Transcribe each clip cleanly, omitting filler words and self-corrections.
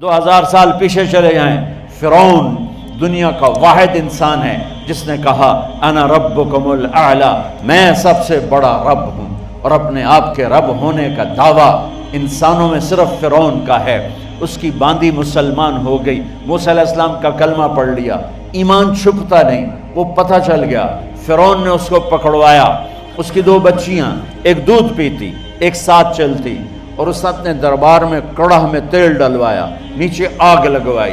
2000 سال پیچھے چلے جائیں، فرعون دنیا کا واحد انسان ہے جس نے کہا انا ربکم الاعلی، میں سب سے بڑا رب ہوں، اور اپنے آپ کے رب ہونے کا دعویٰ انسانوں میں صرف فرعون کا ہے۔ اس کی باندی مسلمان ہو گئی، موسیٰ علیہ السلام کا کلمہ پڑھ لیا، ایمان چھپتا نہیں، وہ پتہ چل گیا۔ فرعون نے اس کو پکڑوایا، اس کی 2 بچیاں، ایک دودھ پیتی ایک ساتھ چلتی، اور اس نے اپنے دربار میں کڑاہ میں تیل ڈلوایا، نیچے آگ لگوائی،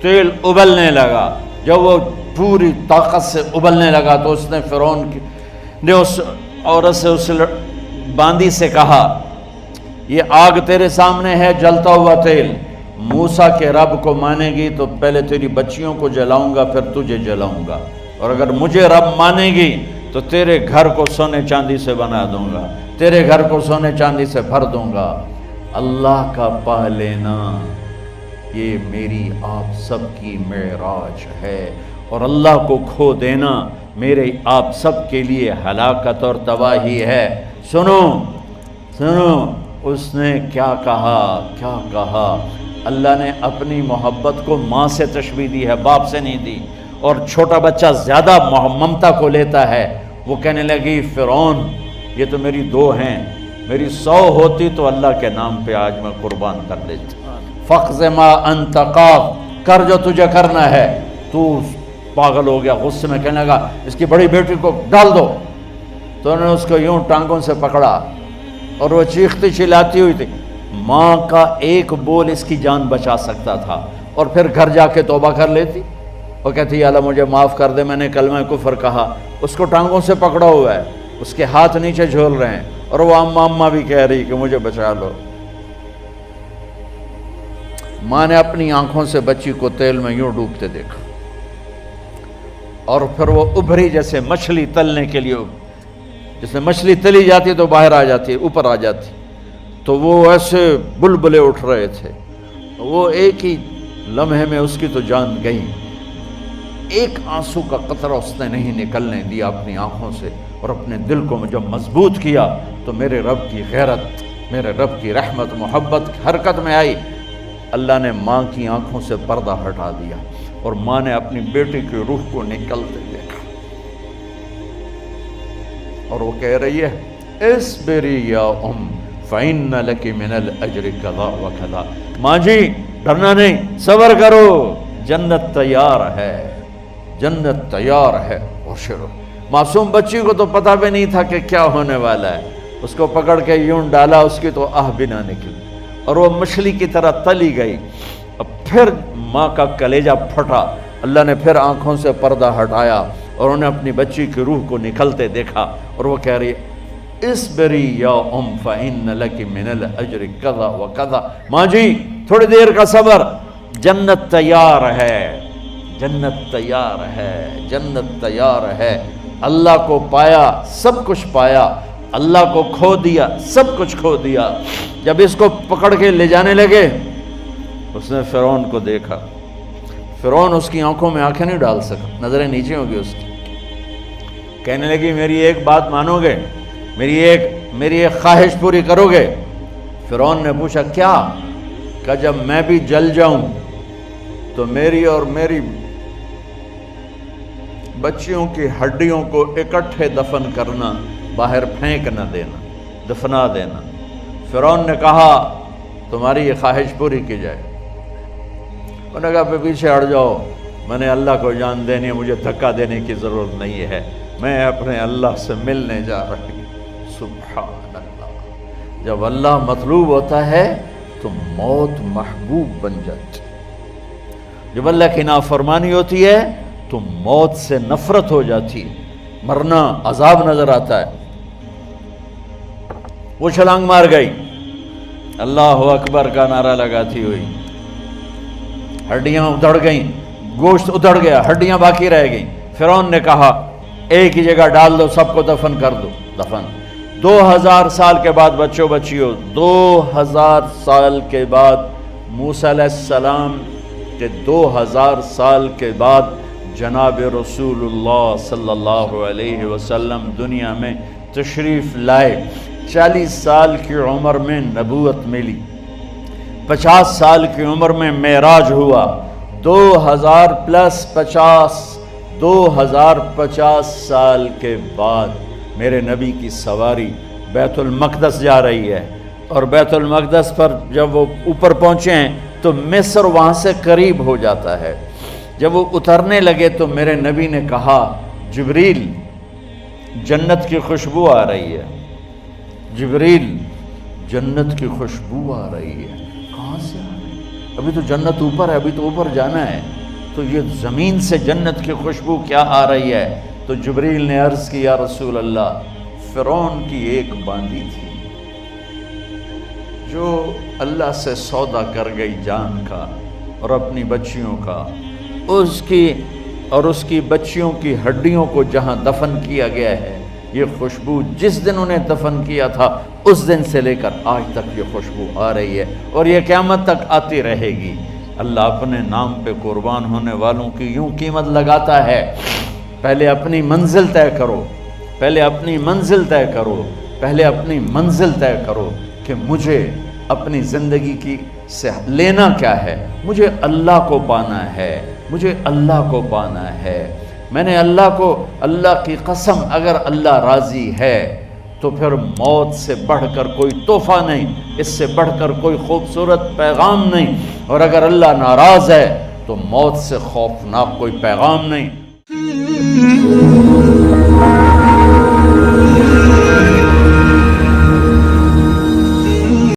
تیل ابلنے لگا۔ جب وہ پوری طاقت سے ابلنے لگا تو اس نے فرعون نے اس عورت سے، اس باندی سے کہا یہ آگ تیرے سامنے ہے، جلتا ہوا تیل، موسیٰ کے رب کو مانے گی تو پہلے تیری بچیوں کو جلاؤں گا پھر تجھے جلاؤں گا، اور اگر مجھے رب مانے گی تو تیرے گھر کو سونے چاندی سے بنا دوں گا، تیرے گھر کو سونے چاندی سے بھر دوں گا۔ اللہ کا پا لینا یہ میری آپ سب کی معراج ہے، اور اللہ کو کھو دینا میرے آپ سب کے لیے ہلاکت اور تباہی ہے۔ سنو سنو، اس نے کیا کہا، کیا کہا؟ اللہ نے اپنی محبت کو ماں سے تشبیہ دی ہے، باپ سے نہیں دی، اور چھوٹا بچہ زیادہ ممتا کو لیتا ہے۔ وہ کہنے لگی فرعون یہ تو میری 2 ہیں، میری 100 ہوتی تو اللہ کے نام پہ آج میں قربان کر دیتی۔ فَقْضِ مَا أَنْتَ قَاضٍ، کر جو تجھے کرنا ہے۔ تو پاگل ہو گیا، غصے میں کہنے لگا اس کی بڑی بیٹی کو ڈال دو۔ تو انہوں نے اس کو یوں ٹانگوں سے پکڑا اور وہ چیختی چلاتی ہوئی تھی۔ ماں کا ایک بول اس کی جان بچا سکتا تھا، اور پھر گھر جا کے توبہ کر لیتی۔ وہ کہتی یا اللہ مجھے معاف کر دے، میں نے کلمہ کفر کہا۔ اس کو ٹانگوں سے پکڑا ہوا ہے، اس کے ہاتھ نیچے جھول رہے ہیں، اور وہ اماں بھی کہہ رہی کہ مجھے بچا لو۔ ماں نے اپنی آنکھوں سے بچی کو تیل میں یوں ڈوبتے دیکھا، اور پھر وہ ابھری جیسے مچھلی تلنے کے لیے، جیسے مچھلی تلی جاتی تو باہر آ جاتی، اوپر آ جاتی، تو وہ ایسے بلبلے اٹھ رہے تھے۔ وہ ایک ہی لمحے میں اس کی تو جان گئی، ایک آنسو کا قطرہ اس نے نہیں نکلنے دیا اپنی آنکھوں سے، اور اپنے دل کو جب مضبوط کیا تو میرے رب کی غیرت، میرے رب کی رحمت محبت حرکت میں آئی۔ اللہ نے ماں کی آنکھوں سے پردہ ہٹا دیا، اور ماں نے اپنی بیٹی کی روح کو نکلتے دیکھا، اور وہ کہہ رہی ہے اصبری یا ام فإن لک من الأجر کذا وکذا، ماں جی ڈرنا نہیں، صبر کرو، جنت تیار ہے، جنت تیار ہے۔ اور شروع معصوم بچی کو تو پتہ بھی نہیں تھا کہ کیا ہونے والا ہے، اس کو پکڑ کے یوں ڈالا، اس کی تو آہ بھی نہ نکلی، اور وہ مچھلی کی طرح تلی گئی۔ اب پھر ماں کا کلیجہ پھٹا، اللہ نے پھر آنکھوں سے پردہ ہٹایا، اور انہیں اپنی بچی کی روح کو نکلتے دیکھا، اور وہ کہہ رہی ہے اصبری یا ام فإن لک من الأجر کذا وکذا، ماں جی تھوڑی دیر کا صبر، جنت تیار ہے، جنت تیار ہے، جنت تیار ہے۔ اللہ کو پایا سب کچھ پایا، اللہ کو کھو دیا سب کچھ کھو دیا۔ جب اس کو پکڑ کے لے جانے لگے، اس نے فرعون کو دیکھا، فرعون اس کی آنکھوں میں آنکھیں نہیں ڈال سکا، نظریں نیچے ہوگی اس کی۔ کہنے لگی میری ایک بات مانو گے، میری ایک خواہش پوری کرو گے؟ فرعون نے پوچھا کیا؟ کہ جب میں بھی جل جاؤں تو میری اور میری بچیوں کی ہڈیوں کو اکٹھے دفن کرنا، باہر پھینک نہ دینا، دفنا دینا۔ فرعون نے کہا تمہاری یہ خواہش پوری کی جائے۔ انہوں نے کہا پیچھے ہٹ جاؤ، میں نے اللہ کو جان دینی ہے، مجھے دھکا دینے کی ضرورت نہیں ہے، میں اپنے اللہ سے ملنے جا رہی ہوں۔ سبحان اللہ، جب اللہ مطلوب ہوتا ہے تو موت محبوب بن جاتی، جب اللہ کی نافرمانی ہوتی ہے تو موت سے نفرت ہو جاتی، مرنا عذاب نظر آتا ہے۔ وہ چھلانگ مار گئی، اللہ اکبر کا نعرہ لگاتی ہوئی، ہڈیاں ادھڑ گئیں، گوشت ادھڑ گیا، ہڈیاں باقی رہ گئیں۔ فرعون نے کہا ایک ہی جگہ ڈال دو، سب کو دفن کر دو۔ دفن 2000 سال کے بعد بچوں بچیوں، 2000 سال کے بعد موسیٰ علیہ السلام کے 2000 سال کے بعد جناب رسول اللہ صلی اللہ علیہ وسلم دنیا میں تشریف لائے۔ 40 سال کی عمر میں نبوت ملی، 50 سال کی عمر میں معراج ہوا، 2050 سال کے بعد میرے نبی کی سواری بیت المقدس جا رہی ہے، اور بیت المقدس پر جب وہ اوپر پہنچے ہیں تو مصر وہاں سے قریب ہو جاتا ہے۔ جب وہ اترنے لگے تو میرے نبی نے کہا جبریل جنت کی خوشبو آ رہی ہے، جبریل جنت کی خوشبو آ رہی ہے۔ کہاں سے آ رہی ہے؟ ابھی تو جنت اوپر ہے، ابھی تو اوپر جانا ہے، تو یہ زمین سے جنت کی خوشبو کیا آ رہی ہے؟ تو جبریل نے عرض کی یا رسول اللہ، فرعون کی ایک باندی تھی جو اللہ سے سودا کر گئی جان کا اور اپنی بچیوں کا، اس کی بچیوں کی ہڈیوں کو جہاں دفن کیا گیا ہے، یہ خوشبو جس دن انہیں دفن کیا تھا اس دن سے لے کر آج تک یہ خوشبو آ رہی ہے اور یہ قیامت تک آتی رہے گی۔ اللہ اپنے نام پہ قربان ہونے والوں کی یوں قیمت لگاتا ہے، پہلے اپنی منزل طے کرو، پہلے اپنی منزل طے کرو، پہلے اپنی منزل طے کرو کہ مجھے اپنی زندگی کی سے لینا کیا ہے۔ مجھے اللہ کو پانا ہے، مجھے اللہ کو پانا ہے۔ میں نے اللہ کی قسم، اگر اللہ راضی ہے تو پھر موت سے بڑھ کر کوئی تحفہ نہیں، اس سے بڑھ کر کوئی خوبصورت پیغام نہیں، اور اگر اللہ ناراض ہے تو موت سے خوفناک کوئی پیغام نہیں۔